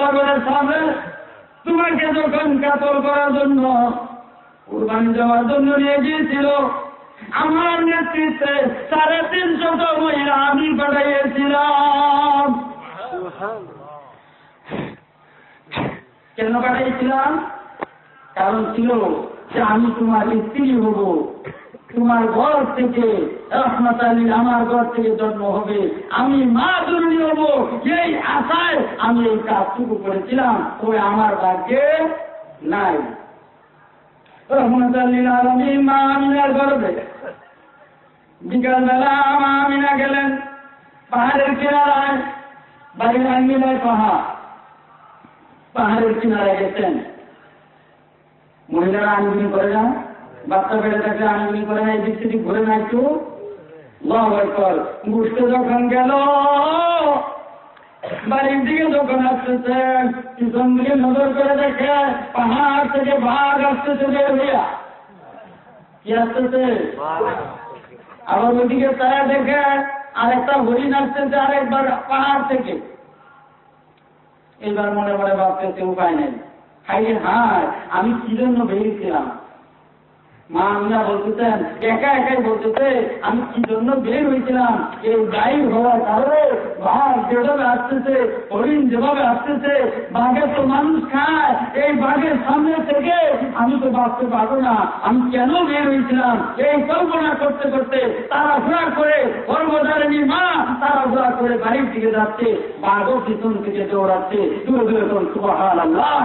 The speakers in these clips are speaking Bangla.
পাগলের সামনে তোমাকে যখন কাতল করার জন্য কুরবানি দেওয়ার জন্য নিয়ে গিয়েছিল, আমার নেতৃত্বে 350 মহিলা আমি পাঠাইয়েছিলাম। কেন পাঠাইছিলাম? কারণ ছিল যে আমি তোমার স্ত্রী হব, তোমার ঘর থেকে রহমতাল্লিল আমার ঘর থেকে জন্ম হবে, আমি মা জরুরি হব, এই আশায় আমি এই কাজটুকু করেছিলাম। তবে আমার ভাগ্যে নাই। রহমতাল্লিল আলামিন মা আমিনার গর্ভে বিকালবেলা মা আমিনা গেলেন পাহাড়ের কিনারায়, বাড়ির আঙ্গিনায় পাহাড়ের কিনারায় গেছেন। মহিলারা আঙ্গিনি করে না, বাচ্চা বেড়ে থাকলে আঙ্গিনি করে না, এই দিক থেকে ঘুরে না একটু বুঝতে যখন গেল, বাড়ির দিকে যখন আসতেছে, পিছন দিকে নজর করে দেখে পাহাড় থেকে বাঘ আসতেছে বের হইয়া। কি আসতেছে? আবার ওইদিকে তারা দেখে আরেকটা হরিণ আসতেছে আরেকবার পাহাড় থেকে। এবার মনে মনে ভাবতেছে উপায় নেই, খাইলে হায় আমি কি জন্য বেরিয়েছিলাম। মা আমিনা বলতেছেন, একা একাই বলতেছে আমি কি জন্য বের হয়েছিলাম। এই গাইড হওয়ার কারণে বাঘ যেভাবে আসতেছে, হরিণ যেভাবে আসতেছে, বাঘে তো মানুষ খায়, এই বাঘের সামনে থেকে আমি তো বাঁচতে পারবো না। আমি কেন বের হয়েছিলাম এই কল্পনা করতে করতে তাড়াহুড়া করে কর্মচারিণী মা তাড়াহুড়া করে বাড়ির দিকে যাচ্ছে, বাঘও পিছন থেকে দৌড়াচ্ছে। দূরে দূরে সুবহানাল্লাহ।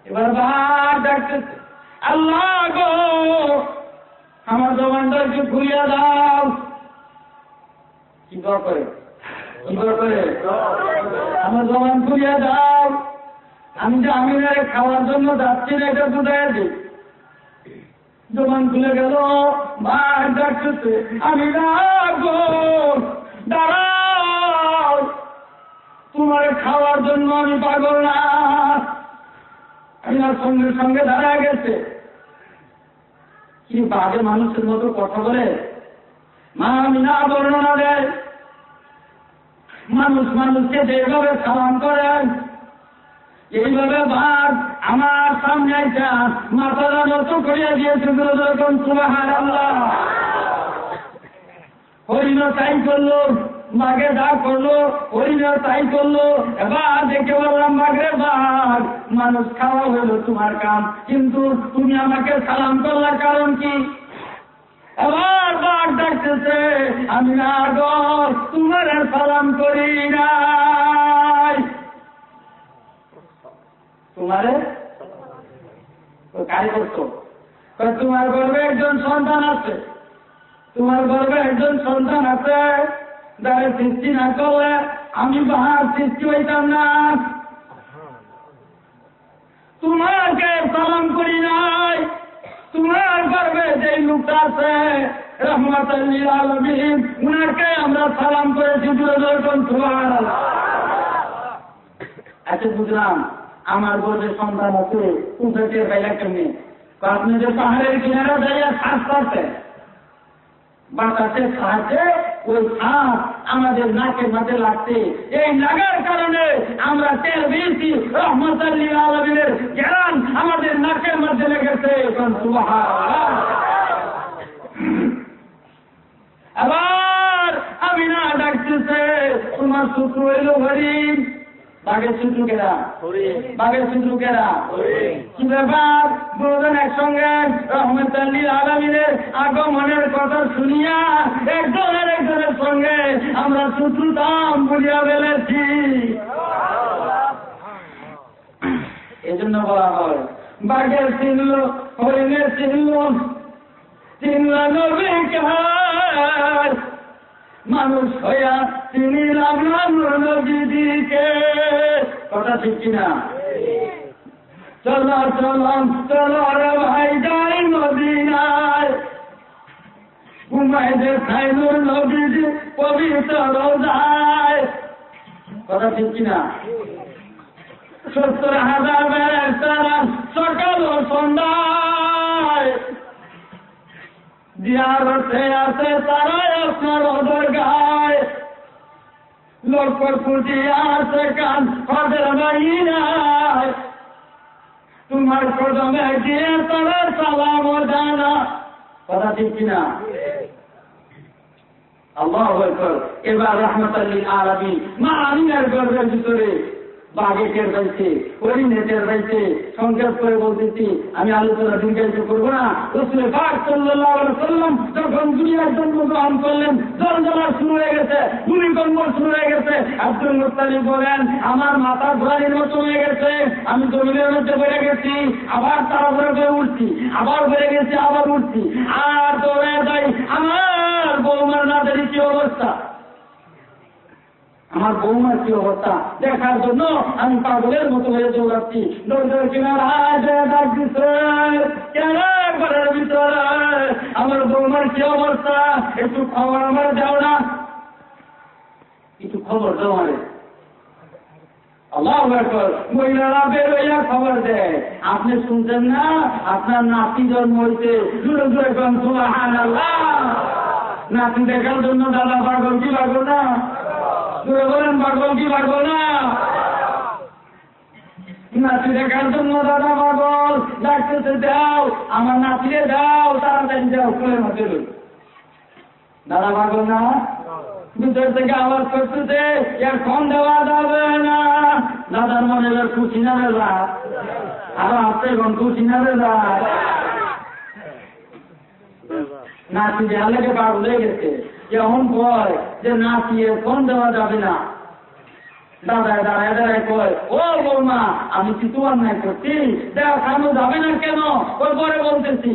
এবার বাঘ ডাকতেছে, আল্লাহ গো আমার জবানটাকে ঘুরিয়ে দাও। কি করে আমার জবান ঘুরিয়ে দাও। আমি যে আমিনারে খাওয়ার জন্য যাচ্ছি না এটা বুঝাই দিই। জবান খুলে গেল, মার ডাকতেছে, আমিনা গো দাঁড়াও, তোমার খাওয়ার জন্য আমি পাগল না। আমিনার সঙ্গে সঙ্গে দাঁড়ায় গেছে। কি বাঘে মানুষের মতো কথা বলে? মা আমিনা বর্ণনা দেয়, মানুষ মানুষকে যেভাবে সালাম করেন এইভাবে বাঘ আমার সামনে আইসা মাথাটা নত করিয়া দিয়েছে। যেরকম সুবহানাল্লাহ। হরিণ তাই করলো, বাঘে যা করলো হরিণ তাই করলো। এবার দেখে বললাম, বাঘরে বাঘ মানুষ খাওয়া হলো তোমার কাম, কিন্তু তুমি আমাকে সালাম করলার কারণ কি? এবার বাঘ ডাকতেছে, আমি না গো তোমার সালাম করি নাই। তোমারে কারি করতো? তোমার গর্বে একজন সন্তান আছে, তোমার গর্বে একজন সন্তান আছে, যারা সৃষ্টি না করলে আমি বাহার সৃষ্টি হইতাম না। তোমাকে সালাম করি নাই, তোমার গর্বে যে লোকটা আছে রহমাতুল আলামিন উনাকে আমরা সালাম করেছি। যেরকম সুবহানাল্লাহ। আচ্ছা বুঝলাম, আমার গর্বে সন্তান আছে, উঠেছে বাইরে কেমনি? আপনি যে পাহাড়ের কিনারা যাইয়া শ্বাস পাচ্ছেন, বাতাসের সাহায্যে ওই শ্বাস আমাদের নাকের মাঝে লাগছে, এই লাগার কারণে আমরা তেল বেশি রহমাতুল আলামিনের জ্ঞান আমাদের নাকের মধ্যে লেগেছে। সুবহানাল্লাহ। আবার আমি না ডাকতেছে, তোমার শত্রু হইল হরিণ, বাঘের শত্রু কেরা? বাঘের শত্রু কেরা? কি ব্যাপার? দুজন একসঙ্গে রহমাতুল আলামিনের আগমনের কথা শুনিয়া একজন আর একজনের সঙ্গে আমরা শত্রুতাম বুঝিয়া ফেলেছি। এজন্য বলা হয় বাঘের চিহ্ন, হরিণের চিহ্ন, চিহ্ন নবীকে মানুষ হইয়া চিনিলাম নবীজিকে। কথা ঠিক কিনা? চলো চলো চলো রে ভাই যাই মদিনায়, ঘুমাই দেখাই নূর নবীজি পবিত্র রোজায়। কথা ঠিক কিনা? 70,000 বেড়ার তারা সকাল ও সন্ধ্যায় জিয়ারতে আছে তারা আপনার দরগায়। লক্ষ কোটি আছে কান কদর মহিনায়, তোমার কদমে গিয়ে তারা সালাম জানা। কথা ঠিক কিনা? আল্লাহু আকবার। এবার রাহমাতাল লিল আলামিন মা আমিনার গর্ভের ভিতরে বাঘে টের পাইছে, হরিণে টের পাইছে। সংক্ষেপ করে বলতেছি, আমি আলোচনা দীর্ঘায়িত করবো না। রাসূল পাক সাল্লাল্লাহু আলাইহি ওয়াসাল্লাম যখন দুনিয়ার জন্মগ্রহণ করলেন, জলজলা শুরু হয়ে গেছে, ভূমিকম্প শুরু হয়ে গেছে। আব্দুল মুত্তালিব বলেন, আমার মাথা ঘোরানির মতো হয়ে গেছে, আমি জমিনের মধ্যে বেড়ে গেছি, আবার তাড়াহুড়ো করে উঠছি, আবার বেড়ে গেছি, আবার উঠছি, আর দৌড়ে যাই। আমার বৌমার নাদের কি অবস্থা, আমার বৌমার কি অবস্থা দেখার জন্য আমি পাগলের মতো হয়ে দৌড়াচ্ছি। দৌড়ের কিনারায় ডাক দিচ্ছে, কেন ঘরের ভিতরে আমার বৌমার কি অবস্থা, একটু খবর আমার দাও না, একটু খবর দাও আমারে। আল্লাহু আকবার। মহিলারা বের হইয়া খবর দেয়, আপনি শুনছেন না আপনার নাতি জন্ম হইতে, জোরে জোরে কোন সুবহানাল্লাহ। নাতি দেখার জন্য দাদা পাগল কি পাগল না? বলেন পাগল কি পাগল না? নাতি দেখার জন্য দাদা পাগল, ডাকতেছে দাও আমার নাতিরে দাও, তাড়াতাড়ি দাও, কোলের মধ্যে লই। দাদা পাগল না? ভিতর থেকে আওয়াজ করতেছে, এখন দেওয়া যাবে না। দাদার মনে এবার খুশি না বেলা, আরো আসতে এখন খুশি না বেলা। নাতি দেওয়া লেগে পাগল হয়ে গেছে, এমন কয় যে নাতি এখন দেওয়া যাবে না। দাদায় দাঁড়ায় দাঁড়ায় কয়, ও বৌমা আমি কিছু অন্যায় করছি, দেখানো যাবে না কেন? ওর পরে বলতেছি।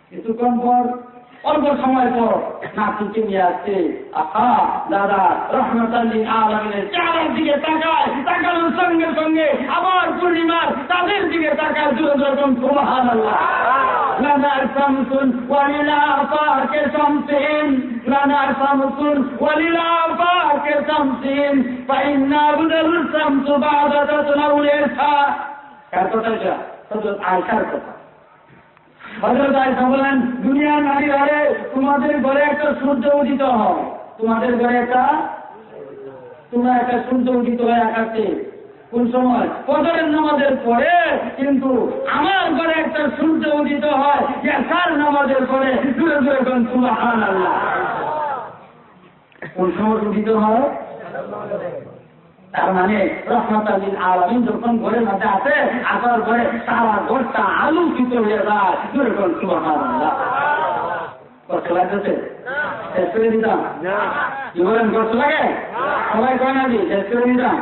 কিছুক্ষণ পর, অল্প সময় পর নাতিকে নিয়ে আসছে। আহা দাদা রাহমাতাল লিল আলামিনের চেহারার দিকে তাকায়, তাকানোর সঙ্গে সঙ্গে আবার পূর্ণিমার তাদের দিকে তাকায়, জোরে জোরে কোন সুবহানাল্লাহ। লানার শামসুন ওয়ালিলা আফাকে শামসিন, লানার শামসুন ওয়ালিলা আফাকে শামসিন, ফাইন্না বুদাল শামসু বাদা তাতলাউল ইরফা। কার কথা এটা? হযরত আয়েশার কথা। হযরত আয়েশা বলেন, দুনিয়ার নারীরা রে, তোমাদের ঘরে একটা সূর্য উদিত হয়, তোমাদের ঘরে তোমরা একটা সূর্য উদিত হয়ে আকাশে। কোন সময়? ফজরের নামাজের পরে। কিন্তু আমার ঘরে একটা সূর্য উদিত হয় এশার নামাজের পরে। জোরে জোরে কোন সুবহানাল্লাহ। কোন সময় উদিত হয়? তার মানে রাহমাতাল লিল আলামিন যখন ঘরের মধ্যে আসে, আসার পরে সারা ঘরটা আলোকিত হয়ে যায়। জোরে কোন সুবহানাল্লাহ। কষ্ট লাগতেছে? শেষ করে দিতাম? কি বলেন, কষ্ট লাগে? সবাই কয় না যে শেষ করে দিতাম?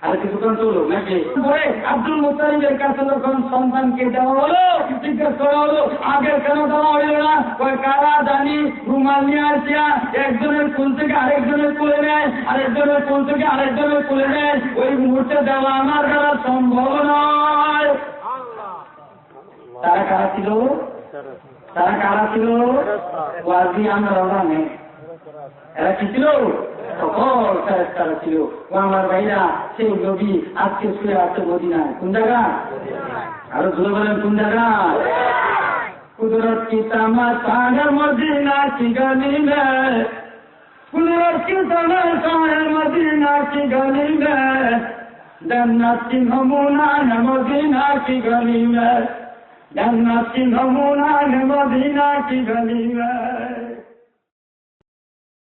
আর কিছুক্ষণ চলো নাকি? পরে আব্দুল মুত্তালিবের কাছে যখন সন্তানকে দেওয়া হলো, জিজ্ঞেস করা হলো আগের কেন দেওয়া হইল না? কয় কারা জানি রুমাল নিয়ে আসিয়া একজনের কোল থেকে আরেকজনের কোলে নেয়, আরেকজনের কোল থেকে আরেকজনের কোলে নেয়, ওই মুহূর্তে দেওয়া আমার দ্বারা সম্ভব নয়। তারা কারা ছিল? তারা কারা ছিল? ওয়াজি আমরা জানি। এরা কি ছিল? সকল ফেরেশতারা ছিল। ও আমার ভাইরা, সেই নবী আজকে শুয়ে আছে মদিনায়। কোন জায়গা? আরো জোরে বলেন, কোন জায়গা? কুদরত কি তামাশা है मदीना की गली में, कुदरत की तमाशा है मदीना की गली में, जन्नत की नमूना है मदीना की गली में, जन्नत की नमूना है मदीना की गली में।